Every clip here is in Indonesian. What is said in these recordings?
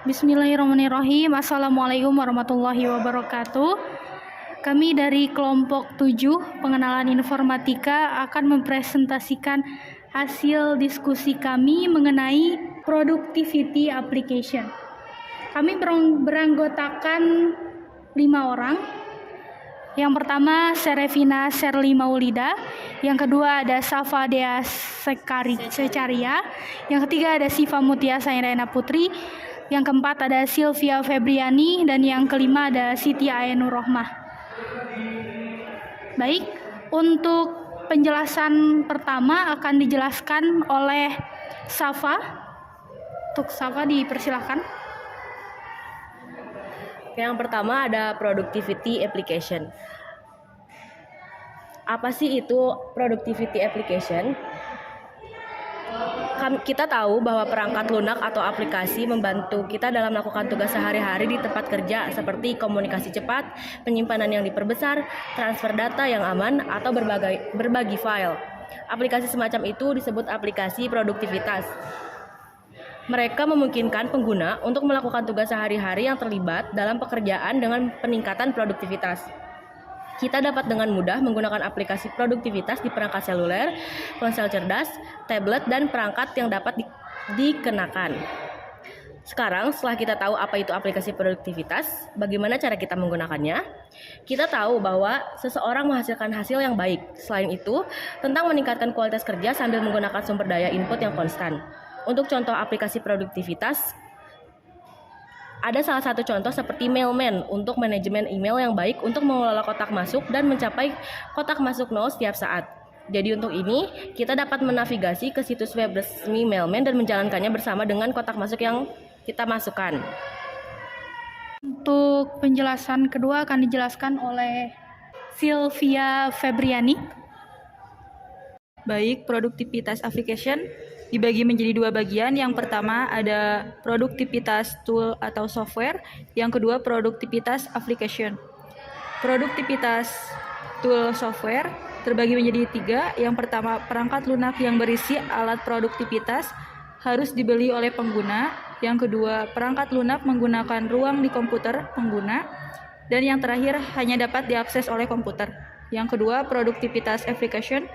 Bismillahirrahmanirrahim. Assalamualaikum warahmatullahi wabarakatuh. Kami dari kelompok 7 pengenalan informatika akan mempresentasikan hasil diskusi kami mengenai productivity application. Kami beranggotakan 5 orang. Yang pertama Serevina Serli Maulida, yang kedua ada Safa Dea Secaria, yang ketiga ada Siva Mutia Sairena Putri, yang keempat ada Sylvia Febriani, dan yang kelima ada Siti Ainur Rohmah. Baik, untuk penjelasan pertama akan dijelaskan oleh Safa. Untuk Safa dipersilahkan. Yang pertama ada productivity application. Apa sih itu productivity application? Kita tahu bahwa perangkat lunak atau aplikasi membantu kita dalam melakukan tugas sehari-hari di tempat kerja seperti komunikasi cepat, penyimpanan yang diperbesar, transfer data yang aman, atau berbagi file. Aplikasi semacam itu disebut aplikasi produktivitas. Mereka memungkinkan pengguna untuk melakukan tugas sehari-hari yang terlibat dalam pekerjaan dengan peningkatan produktivitas. Kita dapat dengan mudah menggunakan aplikasi produktivitas di perangkat seluler, ponsel cerdas, tablet, dan perangkat yang dapat dikenakan. Sekarang, setelah kita tahu apa itu aplikasi produktivitas, bagaimana cara kita menggunakannya? Kita tahu bahwa seseorang menghasilkan hasil yang baik. Selain itu, tentang meningkatkan kualitas kerja sambil menggunakan sumber daya input yang konstan. Untuk contoh aplikasi produktivitas, ada salah satu contoh seperti Mailman untuk manajemen email yang baik untuk mengelola kotak masuk dan mencapai kotak masuk 0 setiap saat. Jadi untuk ini, kita dapat menavigasi ke situs web resmi Mailman dan menjalankannya bersama dengan kotak masuk yang kita masukkan. Untuk penjelasan kedua akan dijelaskan oleh Sylvia Febriani. Baik, produktivitas application dibagi menjadi 2 bagian. Yang pertama ada produktivitas tool atau software, yang kedua produktivitas application. Produktivitas tool software terbagi menjadi 3. Yang pertama, perangkat lunak yang berisi alat produktivitas harus dibeli oleh pengguna. Yang kedua, perangkat lunak menggunakan ruang di komputer pengguna. Dan yang terakhir, hanya dapat diakses oleh komputer. Yang kedua, produktivitas application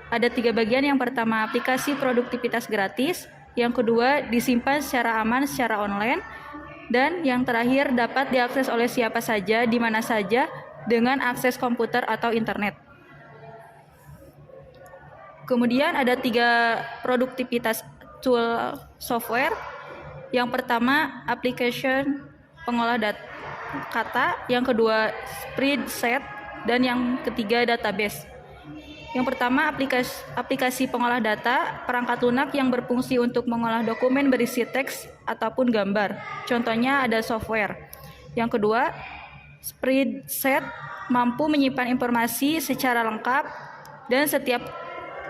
ada 3 bagian. Yang pertama, aplikasi produktivitas gratis. Yang kedua, disimpan secara aman secara online. Dan yang terakhir, dapat diakses oleh siapa saja, di mana saja, dengan akses komputer atau internet. Kemudian ada 3 produktivitas tool software. Yang pertama, application pengolah kata. Yang kedua, spreadsheet. Dan yang ketiga, database. Yang pertama, aplikasi pengolah data, perangkat lunak yang berfungsi untuk mengolah dokumen berisi teks ataupun gambar. Contohnya ada software. Yang kedua, spreadsheet mampu menyimpan informasi secara lengkap dan setiap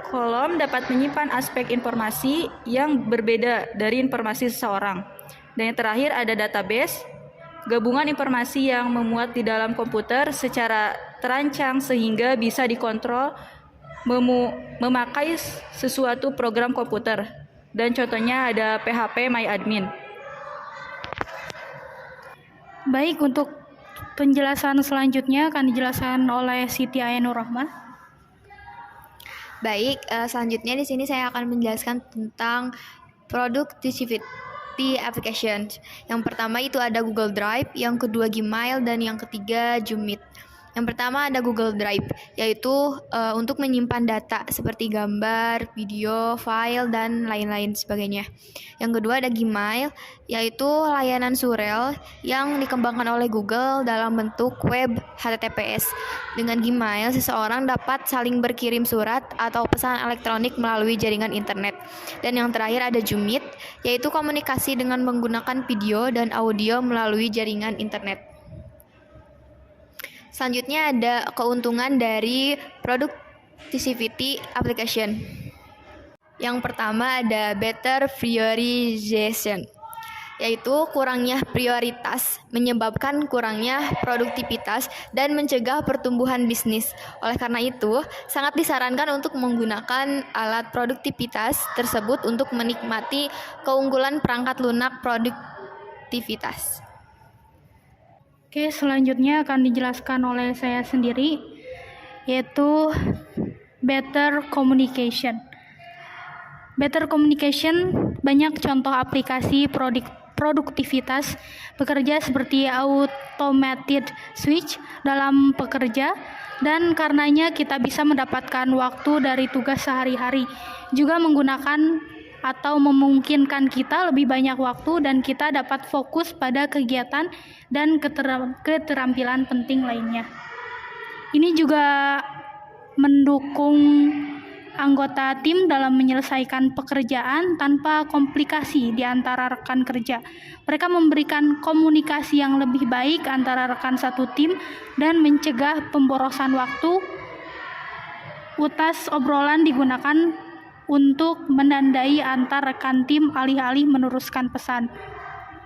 kolom dapat menyimpan aspek informasi yang berbeda dari informasi seseorang. Dan yang terakhir ada database, gabungan informasi yang memuat di dalam komputer secara terancang sehingga bisa dikontrol memakai sesuatu program komputer. Dan contohnya ada PHP MyAdmin. Baik, untuk penjelasan selanjutnya akan dijelaskan oleh Siti Ainur Rohmah. Baik, selanjutnya di sini saya akan menjelaskan tentang productivity application. Yang pertama itu ada Google Drive, yang kedua Gmail, dan yang ketiga Jumit. Yang pertama ada Google Drive, yaitu untuk menyimpan data seperti gambar, video, file, dan lain-lain sebagainya. Yang kedua ada Gmail, yaitu layanan surel yang dikembangkan oleh Google dalam bentuk web HTTPS. Dengan Gmail, seseorang dapat saling berkirim surat atau pesan elektronik melalui jaringan internet. Dan yang terakhir ada Jumit, yaitu komunikasi dengan menggunakan video dan audio melalui jaringan internet. Selanjutnya ada keuntungan dari productivity application. Yang pertama ada better prioritization, yaitu kurangnya prioritas menyebabkan kurangnya produktivitas dan mencegah pertumbuhan bisnis. Oleh karena itu, sangat disarankan untuk menggunakan alat produktivitas tersebut untuk menikmati keunggulan perangkat lunak produktivitas. Oke, selanjutnya akan dijelaskan oleh saya sendiri, yaitu better communication. Better communication, banyak contoh aplikasi produktivitas bekerja seperti automated switch dalam pekerja, dan karenanya kita bisa mendapatkan waktu dari tugas sehari-hari. Juga menggunakan atau memungkinkan kita lebih banyak waktu dan kita dapat fokus pada kegiatan dan keterampilan penting lainnya. Ini juga mendukung anggota tim dalam menyelesaikan pekerjaan tanpa komplikasi di antara rekan kerja. Mereka memberikan komunikasi yang lebih baik antara rekan satu tim dan mencegah pemborosan waktu. Utas obrolan digunakan untuk menandai antar rekan tim alih-alih meneruskan pesan.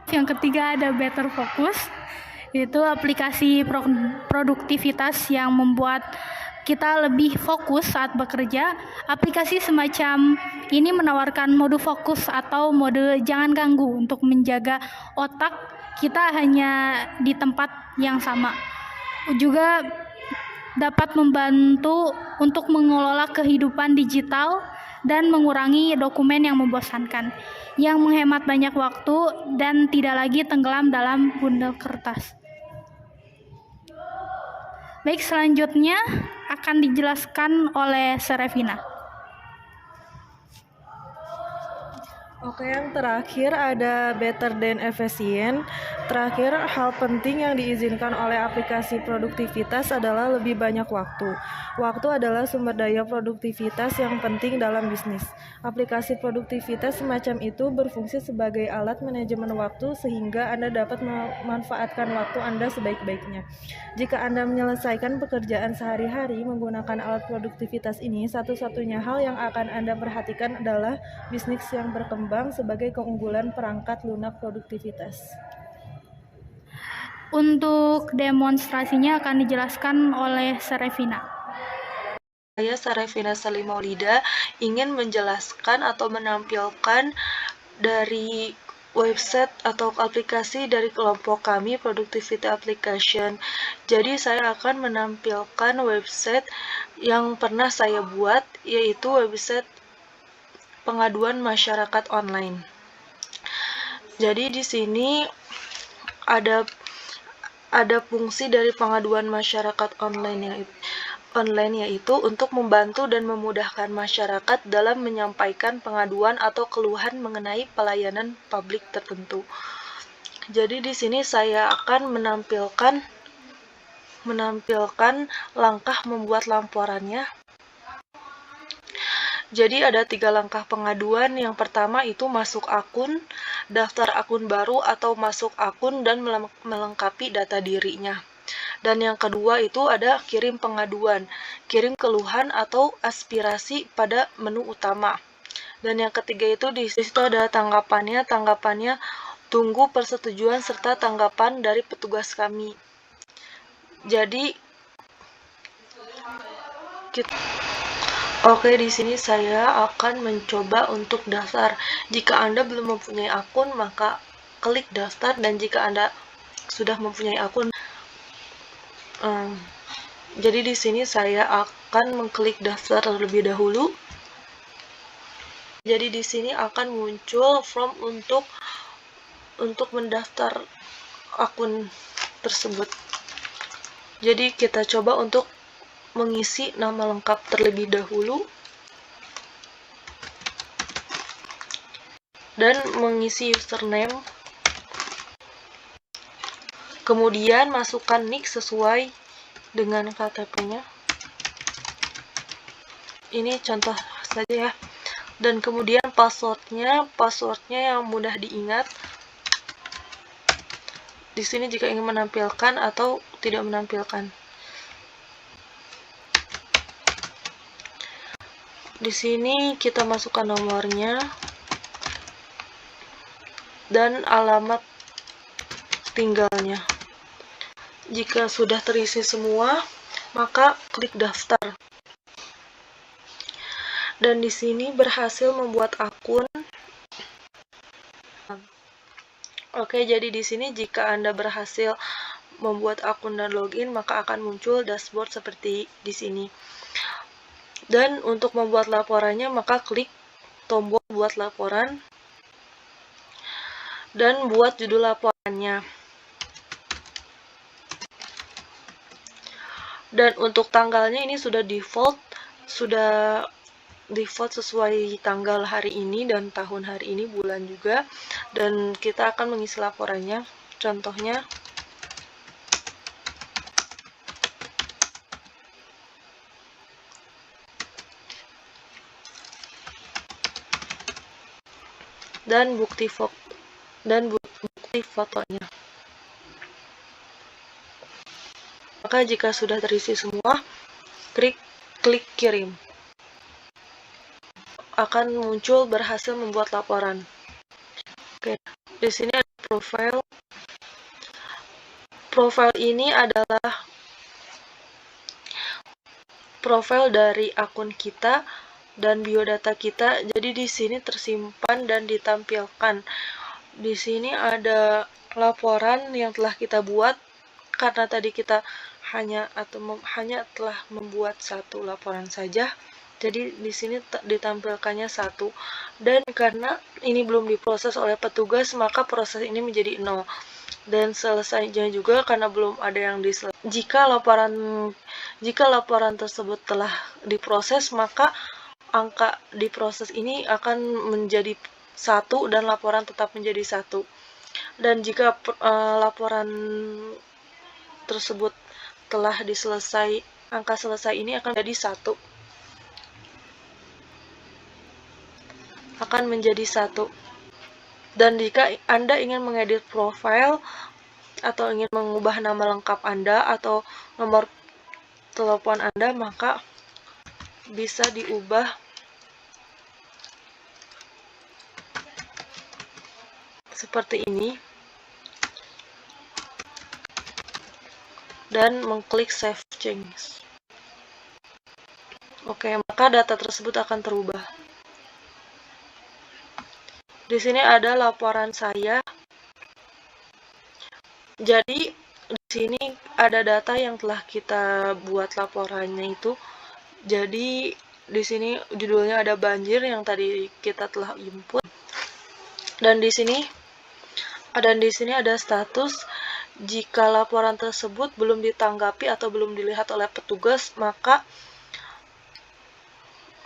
Yang ketiga ada better focus, yaitu aplikasi produktivitas yang membuat kita lebih fokus saat bekerja. Aplikasi semacam ini menawarkan mode fokus atau mode jangan ganggu untuk menjaga otak kita hanya di tempat yang sama. Juga dapat membantu untuk mengelola kehidupan digital dan mengurangi dokumen yang membosankan, yang menghemat banyak waktu dan tidak lagi tenggelam dalam bundel kertas. Baik, selanjutnya akan dijelaskan oleh Serevina. Oke, yang terakhir ada better than efficient. Terakhir, hal penting yang diizinkan oleh aplikasi produktivitas adalah lebih banyak waktu. Waktu adalah sumber daya produktivitas yang penting dalam bisnis. Aplikasi produktivitas semacam itu berfungsi sebagai alat manajemen waktu sehingga Anda dapat memanfaatkan waktu Anda sebaik-baiknya. Jika Anda menyelesaikan pekerjaan sehari-hari menggunakan alat produktivitas ini, satu-satunya hal yang akan Anda perhatikan adalah bisnis yang berkembang sebagai keunggulan perangkat lunak produktivitas. Untuk demonstrasinya akan dijelaskan oleh Serevina. Saya Sarevina Salimaulida ingin menjelaskan atau menampilkan dari website atau aplikasi dari kelompok kami, Productivity Application. Jadi saya akan menampilkan website yang pernah saya buat, yaitu website pengaduan masyarakat online. Jadi di sini ada fungsi dari pengaduan masyarakat online yaitu untuk membantu dan memudahkan masyarakat dalam menyampaikan pengaduan atau keluhan mengenai pelayanan publik tertentu. Jadi di sini saya akan menampilkan langkah membuat laporannya. Jadi ada 3 langkah pengaduan. Yang pertama itu masuk akun, daftar akun baru atau masuk akun dan melengkapi data dirinya. Dan yang kedua itu ada kirim pengaduan, kirim keluhan atau aspirasi pada menu utama. Dan yang ketiga itu di situ ada tanggapannya tunggu persetujuan serta tanggapan dari petugas kami. Jadi Oke, di sini saya akan mencoba untuk daftar. Jika Anda belum mempunyai akun, maka klik daftar, dan jika Anda sudah mempunyai akun, jadi di sini saya akan mengklik daftar terlebih dahulu. Jadi di sini akan muncul form untuk mendaftar akun tersebut. Jadi kita coba untuk mengisi nama lengkap terlebih dahulu dan mengisi username, kemudian masukkan nick sesuai dengan KTP-nya. Ini contoh saja ya. Dan kemudian passwordnya yang mudah diingat. Di sini jika ingin menampilkan atau tidak menampilkan. Di sini kita masukkan nomornya dan alamat tinggalnya. Jika sudah terisi semua, maka klik daftar. Dan di sini berhasil membuat akun. Oke, jadi di sini jika Anda berhasil membuat akun dan login, maka akan muncul dashboard seperti di sini. Dan untuk membuat laporannya, maka klik tombol buat laporan dan buat judul laporannya. Dan untuk tanggalnya ini sudah default sesuai tanggal hari ini dan tahun hari ini, bulan juga, dan kita akan mengisi laporannya. Contohnya dan bukti fotonya. Maka jika sudah terisi semua, klik kirim. Akan muncul berhasil membuat laporan. Oke, di sini ada profile. Profile ini adalah profil dari akun kita dan biodata kita. Jadi di sini tersimpan dan ditampilkan. Di sini ada laporan yang telah kita buat, karena tadi kita hanya telah membuat satu laporan saja. Jadi di sini ditampilkannya satu, dan karena ini belum diproses oleh petugas, maka proses ini menjadi 0. Dan selesainya juga karena belum ada yang diselesaikan. Jika laporan tersebut telah diproses, maka angka di proses ini akan menjadi 1 dan laporan tetap menjadi 1. Dan jika laporan tersebut telah diselesai, angka selesai ini akan menjadi 1. Akan menjadi 1. Dan jika Anda ingin mengedit profil atau ingin mengubah nama lengkap Anda atau nomor telepon Anda, maka bisa diubah seperti ini dan mengklik save change. Oke, maka data tersebut akan terubah. Di sini ada laporan saya. Jadi di sini ada data yang telah kita buat laporannya itu. Jadi di sini judulnya ada banjir yang tadi kita telah input. Dan di sini ada status. Jika laporan tersebut belum ditanggapi atau belum dilihat oleh petugas, maka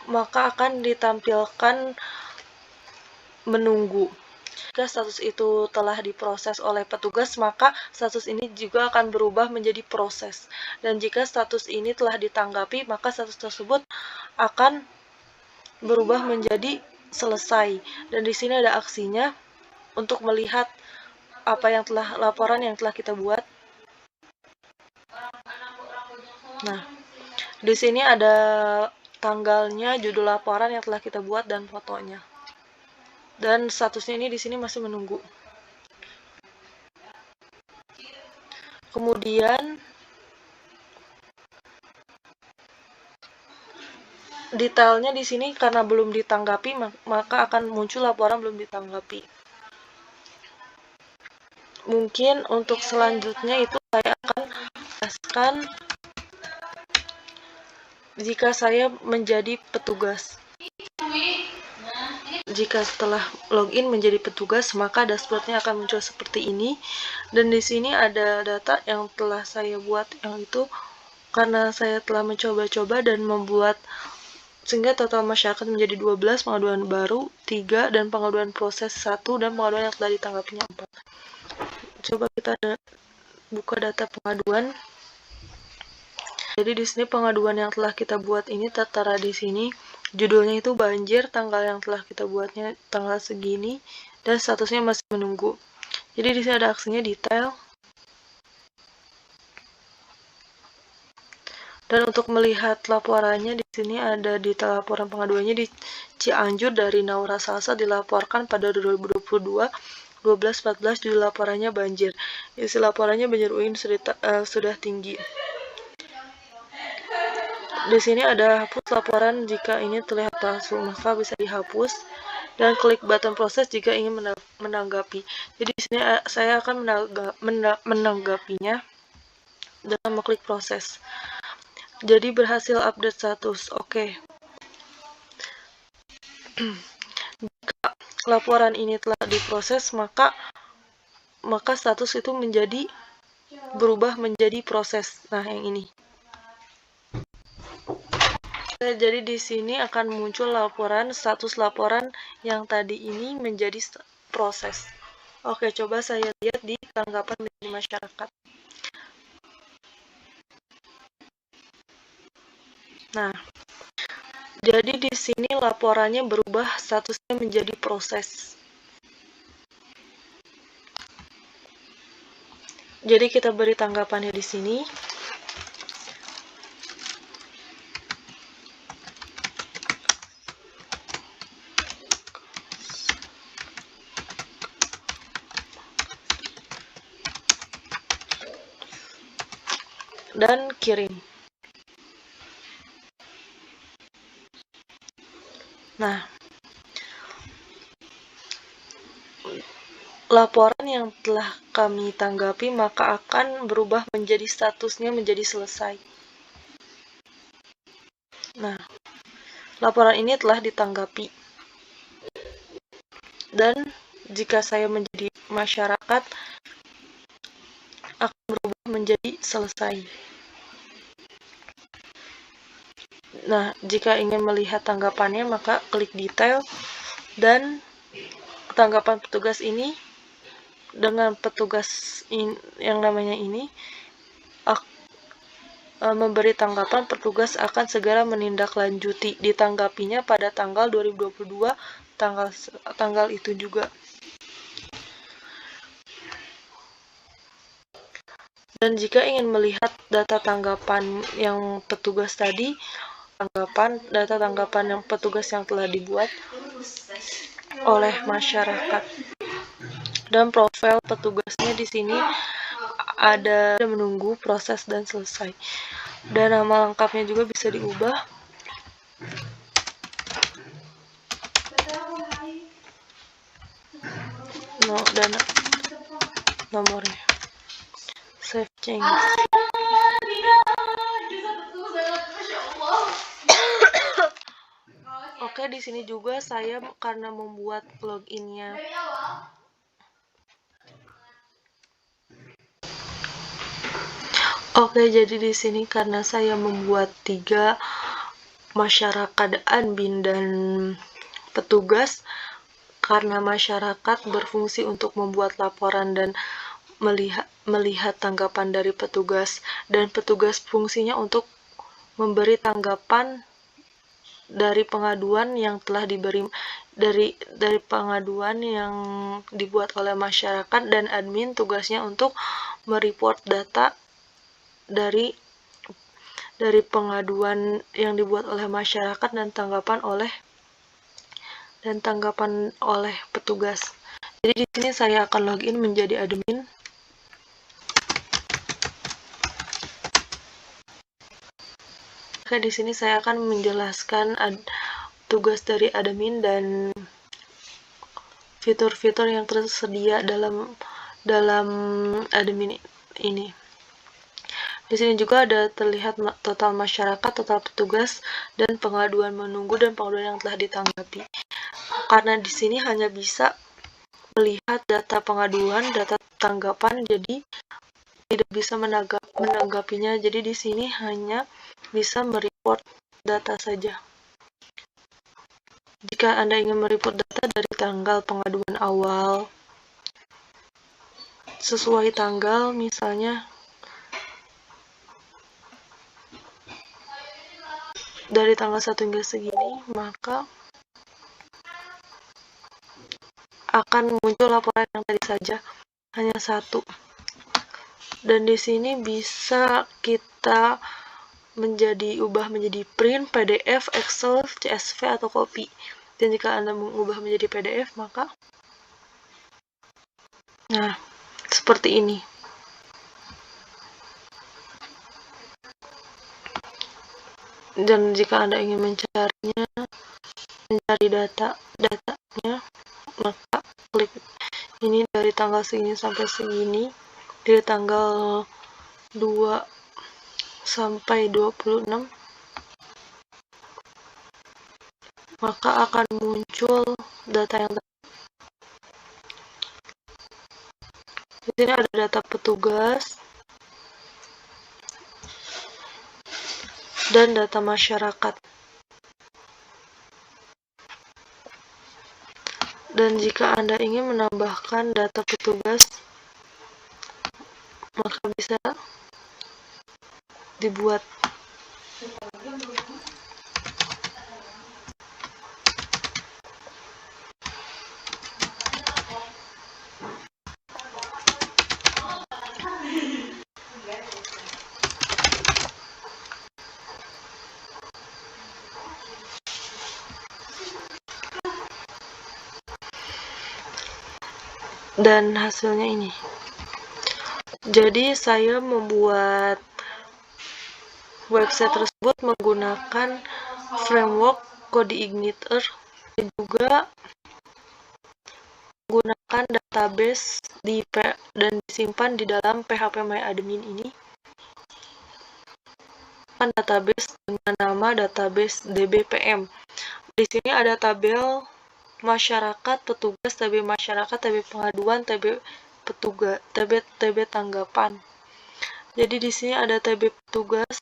akan ditampilkan menunggu. Jika status itu telah diproses oleh petugas, maka status ini juga akan berubah menjadi proses. Dan jika status ini telah ditanggapi, maka status tersebut akan berubah menjadi selesai. Dan di sini ada aksinya untuk melihat laporan yang telah kita buat. Nah, di sini ada tanggalnya, judul laporan yang telah kita buat, dan fotonya. Dan statusnya ini di sini masih menunggu. Kemudian detailnya di sini karena belum ditanggapi, maka akan muncul laporan belum ditanggapi. Mungkin untuk selanjutnya itu saya akan jelaskan jika saya menjadi petugas. Jika setelah login menjadi petugas, maka dashboardnya akan muncul seperti ini. Dan di sini ada data yang telah saya buat, yang itu karena saya telah mencoba-coba dan membuat sehingga total masyarakat menjadi 12, pengaduan baru 3, dan pengaduan proses 1, dan pengaduan yang telah ditanggapinya 4. Coba kita buka data pengaduan. Jadi di sini pengaduan yang telah kita buat ini tertera di sini. Judulnya itu banjir, tanggal yang telah kita buatnya tanggal segini, dan statusnya masih menunggu. Jadi di sini ada aksinya detail. Dan untuk melihat laporannya, di sini ada detail laporan pengaduannya di Cianjur dari Naura Salsa, dilaporkan pada 2022 12-14, judul laporannya banjir. Isi laporannya banjir UIN sudah tinggi. Di sini ada hapus laporan jika ini terlihat palsu, maka bisa dihapus. dan klik button proses jika ingin menanggapi. Jadi di sini saya akan menanggapinya dengan mengklik proses. Jadi berhasil update status. Oke. Jika laporan ini telah diproses, maka status itu berubah menjadi proses. Nah, yang ini. Jadi di sini akan muncul status laporan yang tadi ini menjadi proses. Oke, coba saya lihat di tanggapan dari masyarakat. Nah, jadi di sini laporannya berubah statusnya menjadi proses. Jadi kita beri tanggapannya di sini. Dan kirim. Nah, laporan yang telah kami tanggapi maka akan berubah menjadi statusnya menjadi selesai. Nah, laporan ini telah ditanggapi. Dan jika saya menjadi masyarakat akan berubah menjadi selesai. Nah, jika ingin melihat tanggapannya maka klik detail dan tanggapan petugas ini dengan petugas yang namanya ini memberi tanggapan, petugas akan segera menindaklanjuti. Ditanggapinya pada tanggal 2022 tanggal itu juga. Dan jika ingin melihat data tanggapan yang petugas tadi, data tanggapan yang petugas yang telah dibuat oleh masyarakat. Dan profil petugasnya di sini ada menunggu proses dan selesai. Dan nama lengkapnya juga bisa diubah. Dan nomornya. Save change. Oke, di sini juga saya karena membuat loginnya Oke, jadi di sini karena saya membuat 3 masyarakat, admin, dan petugas, karena masyarakat berfungsi untuk membuat laporan dan melihat tanggapan dari petugas, dan petugas fungsinya untuk memberi tanggapan dari pengaduan yang telah diberi dari pengaduan yang dibuat oleh masyarakat, dan admin tugasnya untuk mereport data dari pengaduan yang dibuat oleh masyarakat dan tanggapan oleh petugas. Jadi di sini saya akan login menjadi admin. Oke, di sini saya akan menjelaskan tugas dari admin dan fitur-fitur yang tersedia dalam admin ini. Di sini juga ada terlihat total masyarakat, total petugas, dan pengaduan menunggu dan pengaduan yang telah ditanggapi. Karena di sini hanya bisa melihat data pengaduan, data tanggapan, jadi tidak bisa menanggapinya. Jadi di sini hanya bisa mereport data saja. Jika Anda ingin mereport data dari tanggal pengaduan awal, sesuai tanggal misalnya dari tanggal 1 hingga segini, maka akan muncul laporan yang tadi saja, hanya 1. Dan di sini bisa kita ubah menjadi print, PDF, Excel, CSV, atau copy. Dan jika Anda mengubah menjadi PDF, maka seperti ini. Dan jika Anda ingin mencari data nicknya, maka klik ini dari tanggal segini sampai segini, dari tanggal 2 sampai 26, maka akan muncul data yang di sini ada data petugas dan data masyarakat. Dan jika Anda ingin menambahkan data petugas, maka bisa dibuat. Dan hasilnya ini. Jadi saya membuat website tersebut menggunakan framework CodeIgniter dan juga menggunakan database dan disimpan di dalam phpMyAdmin ini. Database dengan nama database dbpm. Di sini ada tabel masyarakat, petugas, TB masyarakat, TB pengaduan, TB petugas, TB tanggapan. Jadi di sini ada TB petugas,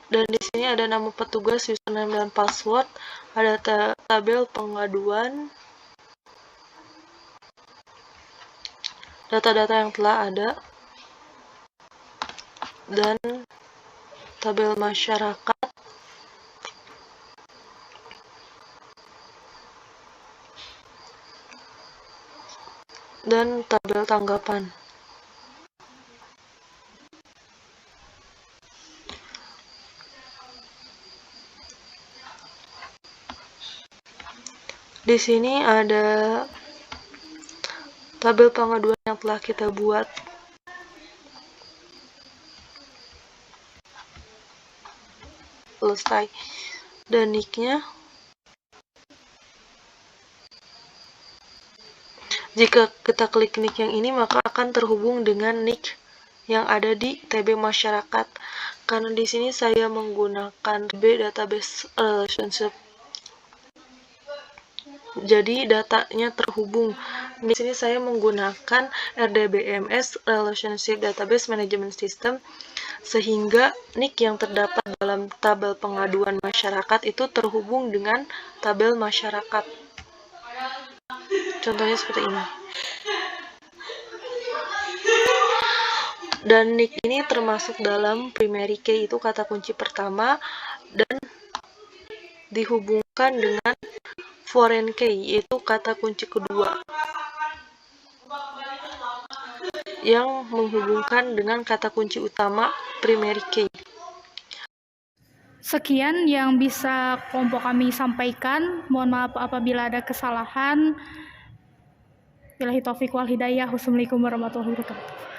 dan di sini ada nama petugas, username dan password, ada tabel pengaduan, data-data yang telah ada, dan tabel masyarakat, dan tabel tanggapan. Di sini ada tabel pengaduan yang telah kita buat. Selesai. Dan nicknya, jika kita klik nick yang ini, maka akan terhubung dengan nick yang ada di TB masyarakat. Karena di sini saya menggunakan TB database relationship, jadi datanya terhubung. Di sini saya menggunakan RDBMS Relationship Database Management System, sehingga nick yang terdapat dalam tabel pengaduan masyarakat itu terhubung dengan tabel masyarakat. Contohnya seperti ini. Dan nick ini termasuk dalam primary key, itu kata kunci pertama, dan dihubungkan dengan foreign key, yaitu kata kunci kedua, yang menghubungkan dengan kata kunci utama primary key. Sekian yang bisa kelompok kami sampaikan. Mohon maaf apabila ada kesalahan. Billahi taufiq wal hidayah. Wassalamualaikum warahmatullahi wabarakatuh.